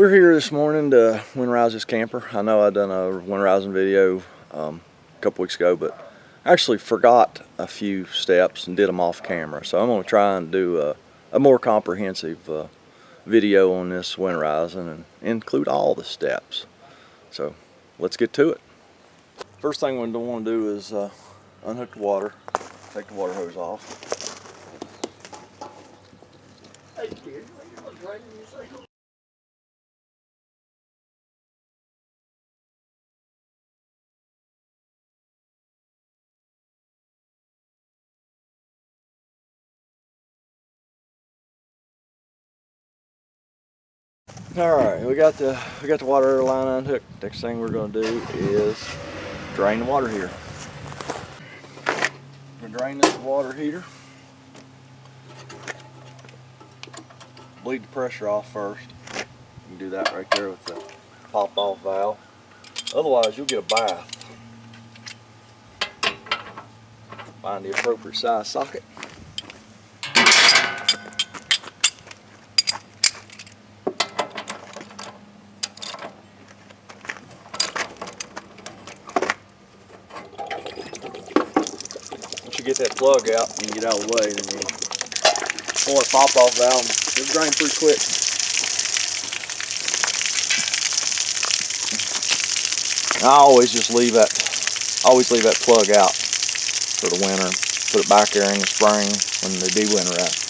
We're here this morning to winterize this camper. I know I done a winterizing video a couple weeks ago, but I actually forgot a few steps and did them off camera. So I'm going to try and do a more comprehensive video on this winterizing and include all the steps. So let's get to it. First thing we want to do is unhook the water, take the water hose off. Hey kid, you look right in your cycle. Alright, we got the water line unhooked. Next thing we're going to do is drain the water heater. We're going to drain this water heater. Bleed the pressure off first. You can do that right there with the pop-off valve. Otherwise, you'll get a bath. Find the appropriate size socket. Once you get that plug out and get out of the way, then you pull that pop-off valve. It'll drain pretty quick. I always leave that plug out for the winter. Put it back there in the spring when they de-winterize.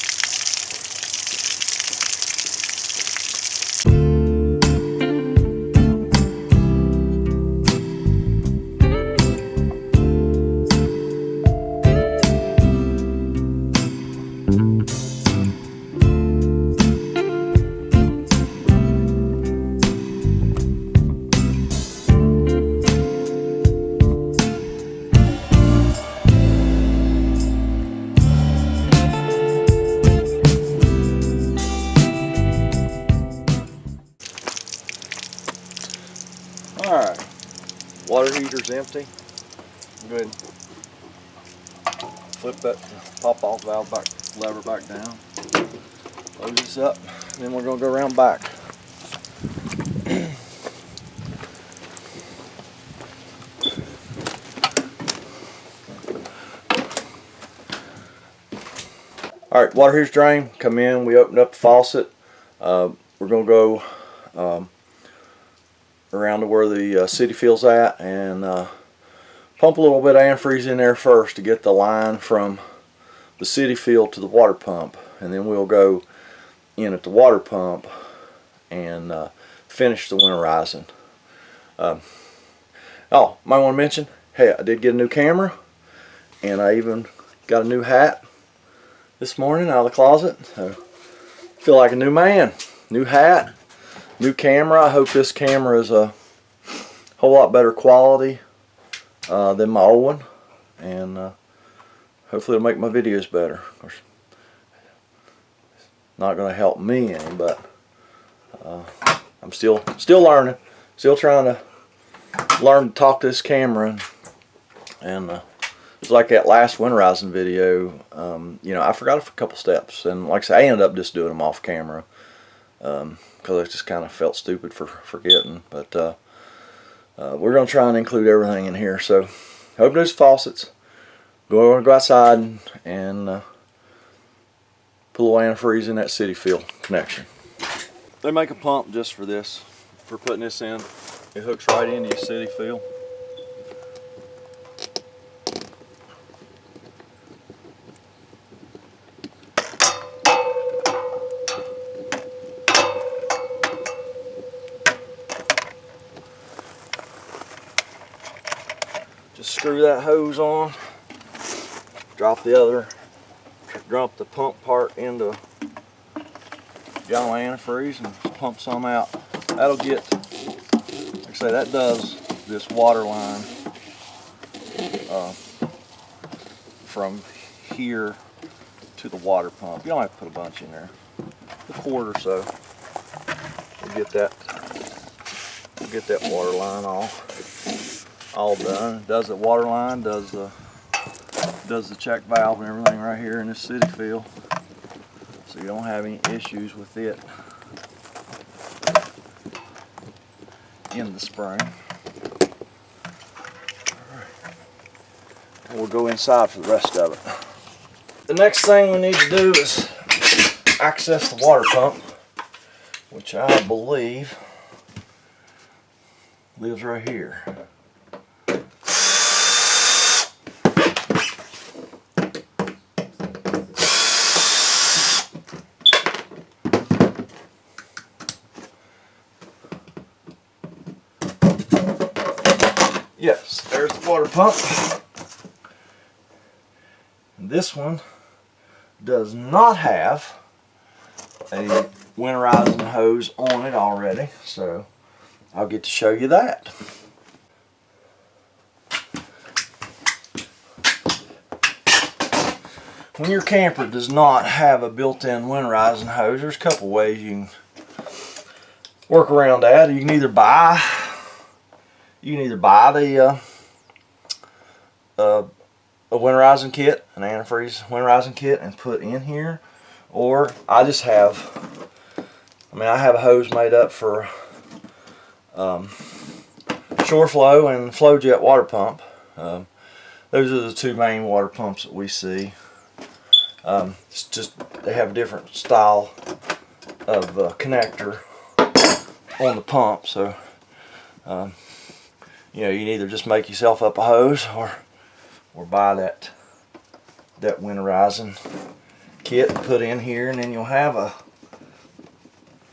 Alright, water heater's empty. Go ahead and flip that pop-off valve back, lever back down. Close this up, and then we're going to go around back. Alright, water heater's drained. Come in, we opened up the faucet. We're going to go around to where the city field's at and pump a little bit of antifreeze in there first to get the line from the city field to the water pump, and then we'll go in at the water pump and finish the winterizing. Oh, might want to mention, hey, I did get a new camera, and I even got a new hat this morning out of the closet. So feel like a new man. New hat, new camera. I hope this camera is a whole lot better quality than my old one, and hopefully it'll make my videos better. Of course, it's not going to help me any, but I'm still learning, still trying to learn to talk to this camera, and it's like that last winterizing video. You know, I forgot a couple steps, and like I said, I ended up just doing them off camera. Because I just kind of felt stupid for forgetting, but we're going to try and include everything in here. So open those faucets, go outside and put a little antifreeze in that city field connection. They make a pump just for this, for putting this in. It hooks right into your city field. Just screw that hose on, drop the pump part into a gallon of antifreeze and pump some out. That'll get, like I say, that does this water line from here to the water pump. You don't have to put a bunch in there, a quart or so. We'll get that water line all done. It does the water line, does the check valve and everything right here in this city field, so you don't have any issues with it. in the spring. And we'll go inside for the rest of it. The next thing we need to do is access the water pump, which I believe lives right here. Yes, there's the water pump. And this one does not have a winterizing hose on it already, so I'll get to show you that. When your camper does not have a built-in winterizing hose, there's a couple ways you can work around that. You can either buy the a winterizing kit, an antifreeze winterizing kit, and put in here, or I have a hose made up for shore flow and flow jet water pump. Those are the two main water pumps that we see. It's just they have a different style of connector on the pump, so you know, you can either just make yourself up a hose or buy that winterizing kit and put in here, and then you'll have a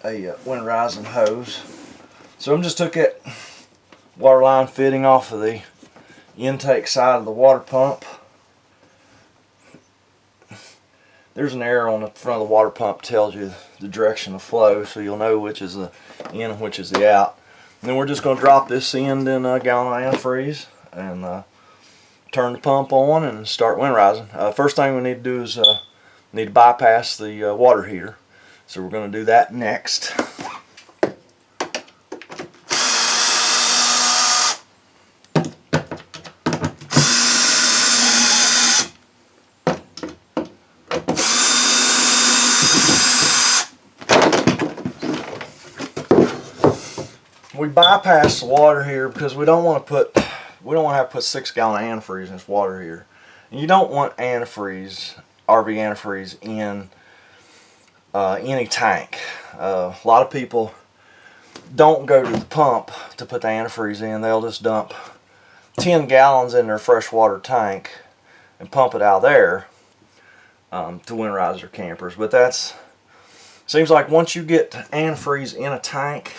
winterizing hose. So I'm just took that water line fitting off of the intake side of the water pump. There's an arrow on the front of the water pump that tells you the direction of flow, so you'll know which is the in and which is the out. And then we're just going to drop this end in a gallon of antifreeze and turn the pump on and start winterizing. First thing we need to do is need to bypass the water heater. So we're going to do that next. We bypass the water here because we don't want to have to put 6 gallon antifreeze in this water here. And you don't want antifreeze, RV antifreeze, in any tank. A lot of people don't go to the pump to put the antifreeze in. They'll just dump 10 gallons in their freshwater tank and pump it out there to winterize their campers. But that's seems like once you get antifreeze in a tank,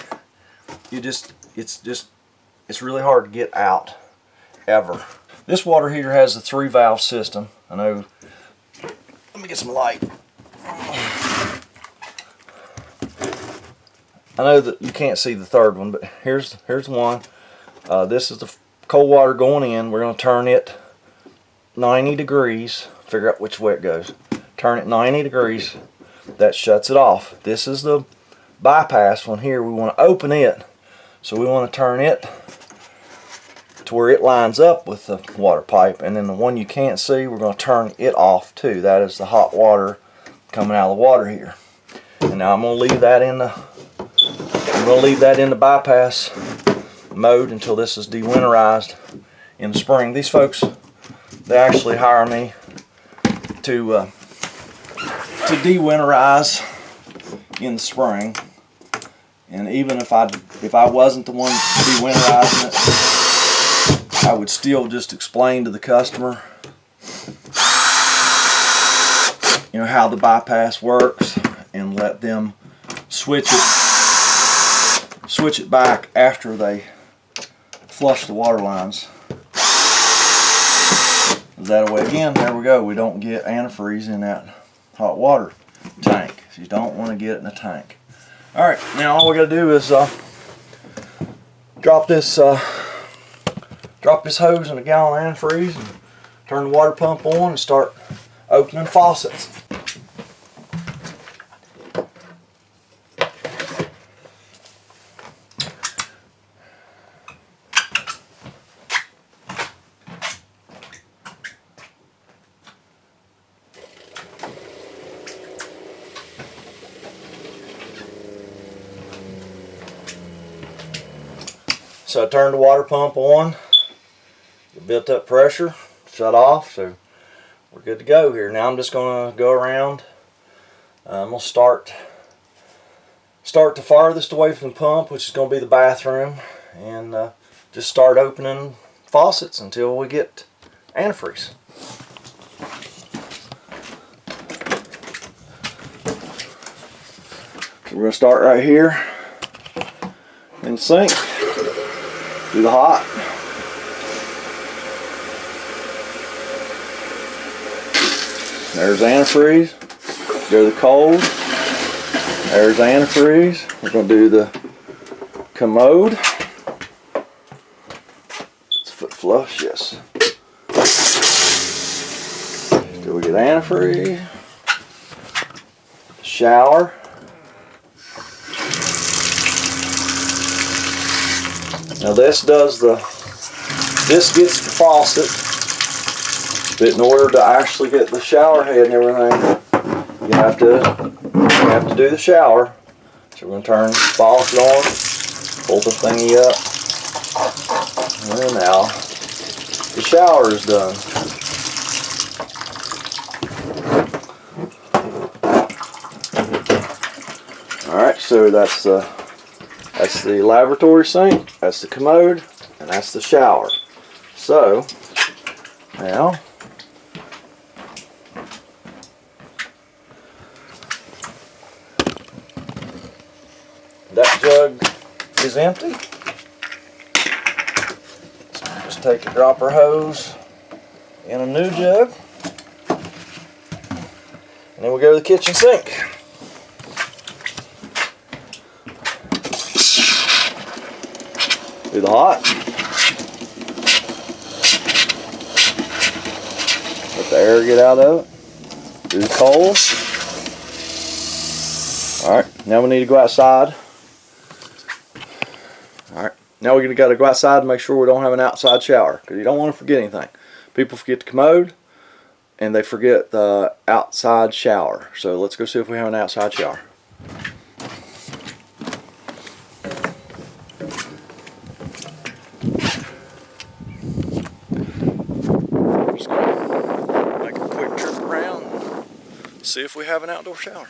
it's really hard to get out ever. This water heater has a 3-valve system. I know. Let me get some light. I know that you can't see the third one, but here's one. This is the cold water going in. We're going to turn it 90 degrees. Figure out which way it goes. Turn it 90 degrees. That shuts it off. This is the bypass one here. We want to open it. So we want to turn it to where it lines up with the water pipe, and then the one you can't see, we're going to turn it off too. That is the hot water coming out of the water heater. And now I'm going to leave that in the bypass mode until this is de-winterized in the spring. These folks, they actually hire me to de-winterize in the spring. And even if I wasn't the one de-winterizing it, I would still just explain to the customer, you know, how the bypass works, and let them switch it back after they flush the water lines. That way, again, there we go. We don't get antifreeze in that hot water tank. So you don't want to get it in a tank. All right, now all we got to do is drop this hose in a gallon of antifreeze and turn the water pump on and start opening faucets. so I turned the water pump on. It built up pressure, shut off, so we're good to go here. Now I'm just going to go around. I'm going to start the farthest away from the pump, which is going to be the bathroom, and just start opening faucets until we get antifreeze. So we're going to start right here in the sink, do the hot. There's antifreeze. Go to the cold. There's antifreeze. We're going to do the commode. It's foot flush, yes. Do we get antifreeze? Shower. Now this gets the faucet, but in order to actually get the shower head and everything, you have to do the shower. So we're going to turn the faucet on, pull the thingy up, and now the shower is done. Alright, so that's the laboratory sink, that's the commode, and that's the shower. So now that jug is empty. So just take a dropper hose in a new jug, and then we go to the kitchen sink. Do the hot. Let the air get out of it. Do the cold. Alright, now we need to go outside. Alright, now we got to go outside and make sure we don't have an outside shower, because you don't want to forget anything. People forget the commode and they forget the outside shower. So let's go see if we have an outside shower. Just gonna make a quick trip around, see if we have an outdoor shower.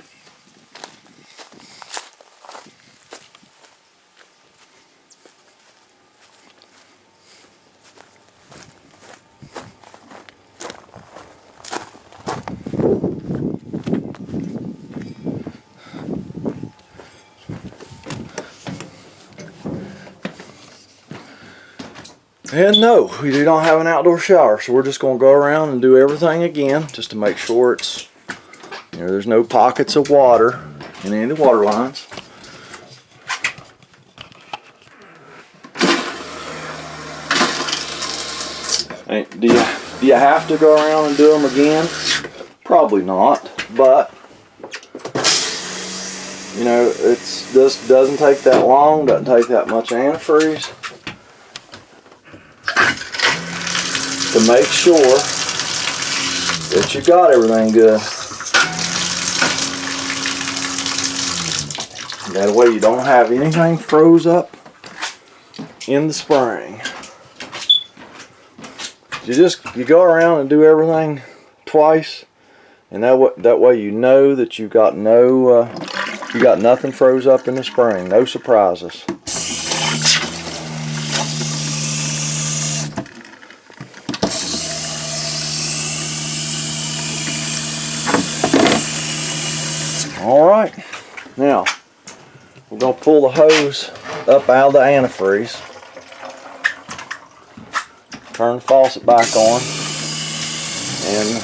And no, we do not have an outdoor shower, so we're just going to go around and do everything again just to make sure it's, there's no pockets of water in any of the water lines. Do you have to go around and do them again? Probably not, but this doesn't take that long, doesn't take that much antifreeze. To make sure that you got everything good. That way you don't have anything froze up in the spring. You go around and do everything twice, and that way you know that you got nothing froze up in the spring. No surprises. Alright, now we're going to pull the hose up out of the antifreeze, turn the faucet back on, and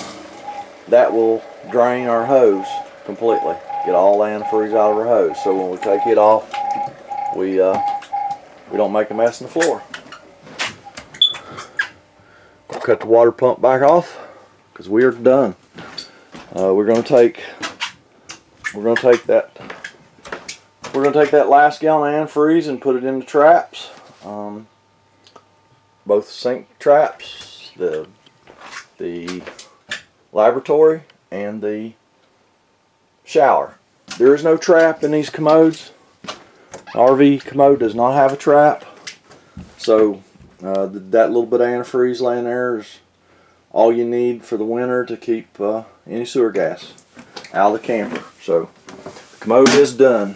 that will drain our hose completely, get all the antifreeze out of our hose, so when we take it off we don't make a mess in the floor. We'll cut the water pump back off because we are done. We're going to take that last gallon of antifreeze and put it in the traps, both sink traps, the laboratory and the shower. There is no trap in these commodes. RV commode does not have a trap. So that little bit of antifreeze laying there is all you need for the winter to keep any sewer gas out of the camper. So the commode is done.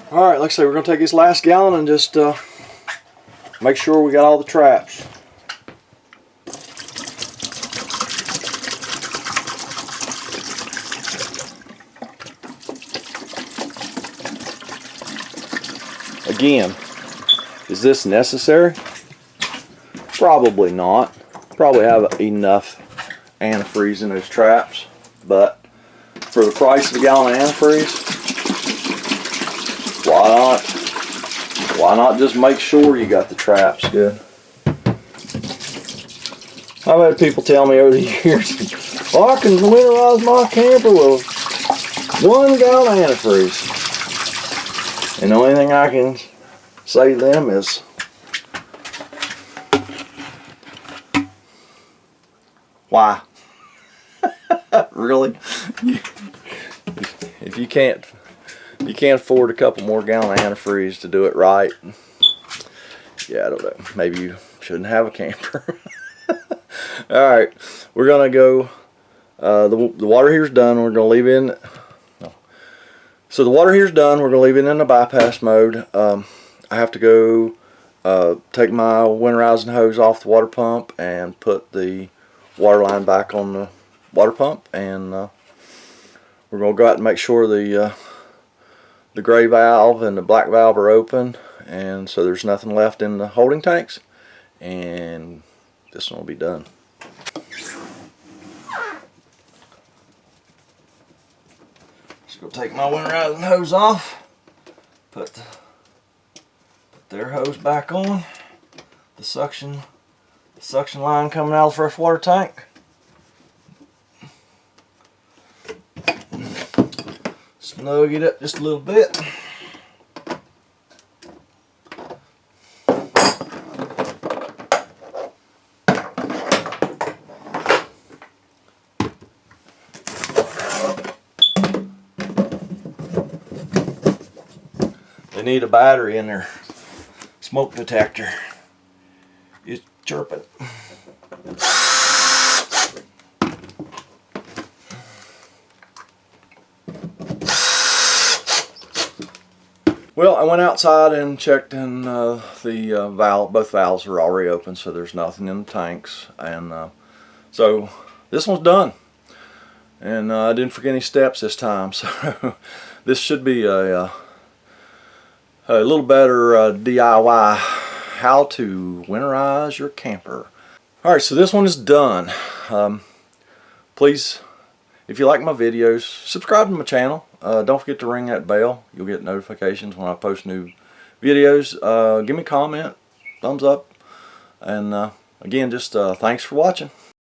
Alright, like I say, we're going to take this last gallon and just make sure we got all the traps. Again, is this necessary? Probably not. Probably have enough antifreeze in those traps, but for the price of a gallon of antifreeze, why not just make sure you got the traps good? I've had people tell me over the years, well, I can winterize my camper with 1 gallon of antifreeze. And the only thing I can say to them is, why? Really? If you can't afford a couple more gallon of antifreeze to do it right, yeah, I don't know. Maybe you shouldn't have a camper. Alright, we're gonna go, the water here's done. We're gonna leave it in, no. So the water here's done. We're gonna leave it in the bypass mode. I have to go take my winterizing hose off the water pump and put the water line back on the water pump, and we're gonna go out and make sure the gray valve and the black valve are open, and so there's nothing left in the holding tanks, and this one will be done. Just gonna take my winterizing hose off, put their hose back on, the suction line coming out of the freshwater tank. Snug it up just a little bit. They need a battery in their smoke detector. It's chirping. Well, I went outside and checked, and both valves are already open, so there's nothing in the tanks, and so this one's done. And I didn't forget any steps this time, so this should be a little better DIY, how to winterize your camper. Alright, so this one is done. Please, if you like my videos, subscribe to my channel. Don't forget to ring that bell. You'll get notifications when I post new videos. Give me a comment, thumbs up, and again, just thanks for watching.